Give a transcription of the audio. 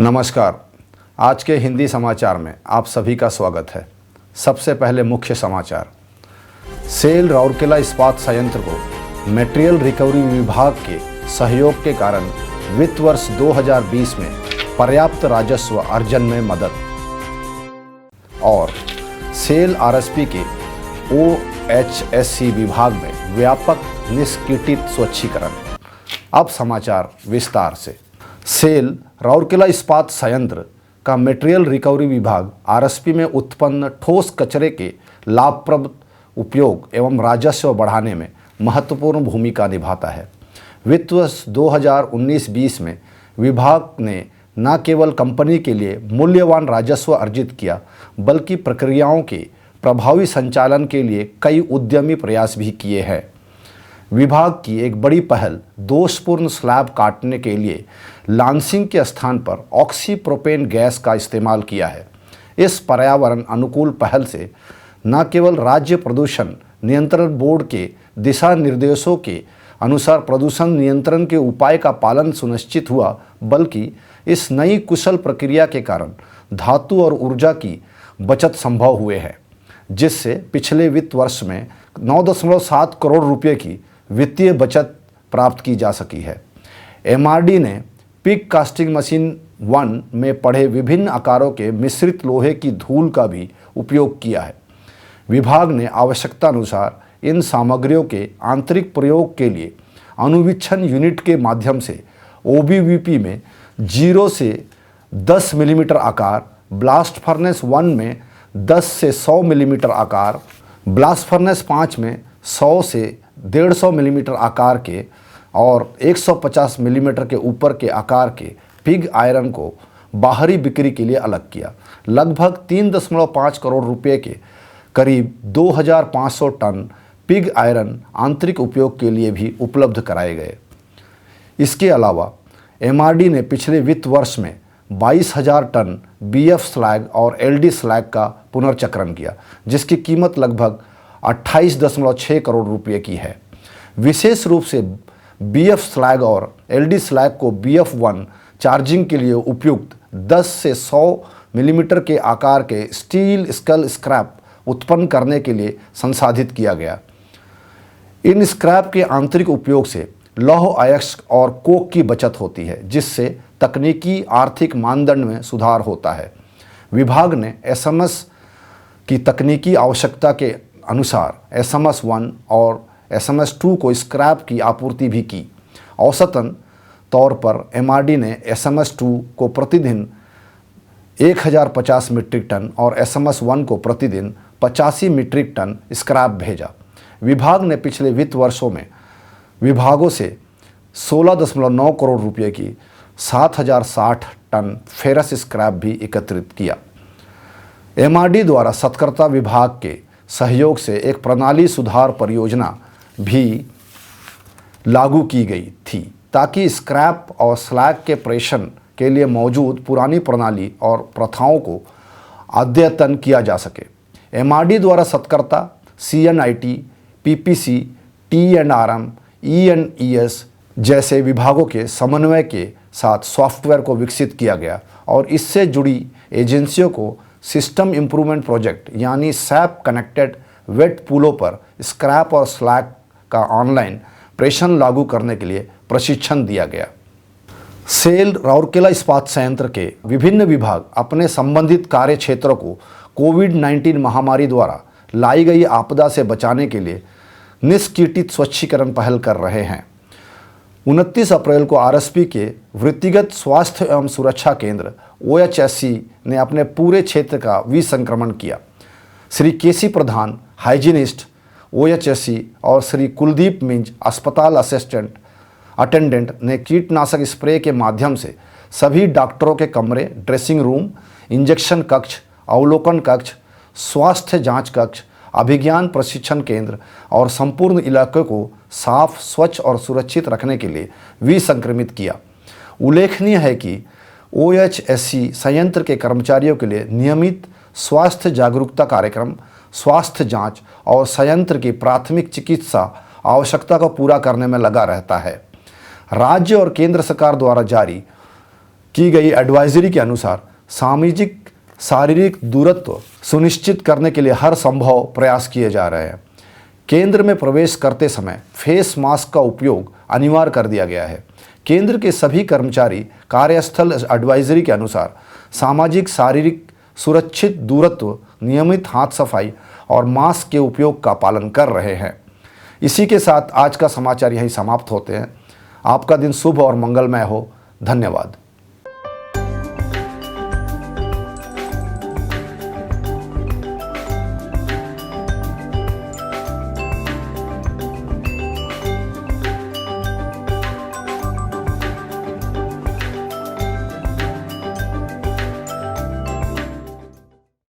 नमस्कार। आज के हिंदी समाचार में आप सभी का स्वागत है। सबसे पहले मुख्य समाचार। सेल राउरकेला इस्पात संयंत्र को मटेरियल रिकवरी विभाग के सहयोग के कारण वित्त वर्ष 2020 में पर्याप्त राजस्व अर्जन में मदद। और सेल आरएसपी के ओएचएससी विभाग में व्यापक निष्किटित स्वच्छीकरण। अब समाचार विस्तार से। सेल राउरकेला इस्पात संयंत्र का मटेरियल रिकवरी विभाग आरएसपी में उत्पन्न ठोस कचरे के लाभप्रद उपयोग एवं राजस्व बढ़ाने में महत्वपूर्ण भूमिका निभाता है। वित्त वर्ष 2019-20 में विभाग ने न केवल कंपनी के लिए मूल्यवान राजस्व अर्जित किया, बल्कि प्रक्रियाओं के प्रभावी संचालन के लिए कई उद्यमी प्रयास भी किए हैं। विभाग की एक बड़ी पहल दोषपूर्ण स्लैब काटने के लिए लांसिंग के स्थान पर ऑक्सीप्रोपेन गैस का इस्तेमाल किया है। इस पर्यावरण अनुकूल पहल से न केवल राज्य प्रदूषण नियंत्रण बोर्ड के दिशा निर्देशों के अनुसार प्रदूषण नियंत्रण के उपाय का पालन सुनिश्चित हुआ, बल्कि इस नई कुशल प्रक्रिया के कारण धातु और ऊर्जा की बचत संभव हुए हैं, जिससे पिछले वित्त वर्ष में 9.7 करोड़ रुपये की वित्तीय बचत प्राप्त की जा सकी है। एमआरडी ने पिग कास्टिंग मशीन 1 में पड़े विभिन्न आकारों के मिश्रित लोहे की धूल का भी उपयोग किया है। विभाग ने आवश्यकता अनुसार इन सामग्रियों के आंतरिक प्रयोग के लिए अनुवीक्षण यूनिट के माध्यम से ओबीवीपी में 0 से 10 मिलीमीटर आकार, ब्लास्ट फर्नेस 1 में 10 से 100 मिलीमीटर आकार, ब्लास्ट फर्नेस 5 में 100 से 150 मिलीमीटर आकार के और 150 मिलीमीटर के ऊपर के आकार के पिग आयरन को बाहरी बिक्री के लिए अलग किया। लगभग 3.5 करोड़ रुपए के करीब 2500 टन पिग आयरन आंतरिक उपयोग के लिए भी उपलब्ध कराए गए। इसके अलावा एमआरडी ने पिछले वित्त वर्ष में 22,000 टन बीएफ स्लैग और एलडी स्लैग का पुनर्चक्रण किया, जिसकी कीमत लगभग 28.6 करोड़ रुपये की है। विशेष रूप से बीएफ स्लैग और एलडी स्लैग को BF1 चार्जिंग के लिए उपयुक्त 10 से 100 मिलीमीटर के आकार के स्टील स्कल स्क्रैप उत्पन्न करने के लिए संसाधित किया गया। इन स्क्रैप के आंतरिक उपयोग से लौह अयस्क और कोक की बचत होती है, जिससे तकनीकी आर्थिक मानदंड में सुधार होता है। विभाग ने SMS की तकनीकी आवश्यकता के अनुसार SMS1 और SMS2 को स्क्रैप की आपूर्ति भी की। औसतन तौर पर एमआरडी ने SMS2 को प्रतिदिन 1050 मीट्रिक टन और SMS1 को प्रतिदिन 85 मीट्रिक टन स्क्रैप भेजा। विभाग ने पिछले वित्त वर्षों में विभागों से 16.9 करोड़ रुपये की 7,060 टन फेरस स्क्रैप भी एकत्रित किया। एमआरडी द्वारा सतर्कता विभाग के सहयोग से एक प्रणाली सुधार परियोजना भी लागू की गई थी, ताकि स्क्रैप और स्लैग के प्रेषण के लिए मौजूद पुरानी प्रणाली और प्रथाओं को अद्यतन किया जा सके। एमआरडी द्वारा सतर्कता CNIT, PPC, T&RM, ENES जैसे विभागों के समन्वय के साथ सॉफ्टवेयर को विकसित किया गया और इससे जुड़ी एजेंसियों को सिस्टम इम्प्रूवमेंट प्रोजेक्ट यानी SAP कनेक्टेड वेट पूलों पर स्क्रैप और स्लैग का ऑनलाइन प्रेषण लागू करने के लिए प्रशिक्षण दिया गया। सेल राउरकेला इस्पात संयंत्र के विभिन्न विभाग अपने संबंधित कार्य क्षेत्रों को कोविड-19 महामारी द्वारा लाई गई आपदा से बचाने के लिए निष्किटित स्वच्छीकरण पहल कर रहे हैं। 29 अप्रैल को आरएसपी के वृत्तिगत स्वास्थ्य एवं सुरक्षा केंद्र OHSC ने अपने पूरे क्षेत्र का विसंक्रमण किया। श्री केसी प्रधान हाइजीनिस्ट OHSC और श्री कुलदीप मिंज अस्पताल अटेंडेंट ने कीटनाशक स्प्रे के माध्यम से सभी डॉक्टरों के कमरे, ड्रेसिंग रूम, इंजेक्शन कक्ष, अवलोकन कक्ष, स्वास्थ्य जांच कक्ष, अभिज्ञान प्रशिक्षण केंद्र और संपूर्ण इलाके को साफ, स्वच्छ और सुरक्षित रखने के लिए विसंक्रमित किया। उल्लेखनीय है कि OHSC संयंत्र के कर्मचारियों के लिए नियमित स्वास्थ्य जागरूकता कार्यक्रम, स्वास्थ्य जांच और संयंत्र की प्राथमिक चिकित्सा आवश्यकता को पूरा करने में लगा रहता है। राज्य और केंद्र सरकार द्वारा जारी की गई एडवाइजरी के अनुसार सामाजिक शारीरिक दूरत्व सुनिश्चित करने के लिए हर संभव प्रयास किए जा रहे हैं। केंद्र में प्रवेश करते समय फेस मास्क का उपयोग अनिवार्य कर दिया गया है। केंद्र के सभी कर्मचारी कार्यस्थल एडवाइजरी के अनुसार सामाजिक शारीरिक सुरक्षित दूरत्व, नियमित हाथ सफाई और मास्क के उपयोग का पालन कर रहे हैं। इसी के साथ आज का समाचार यहीं समाप्त होते हैं। आपका दिन शुभ और मंगलमय हो। धन्यवाद।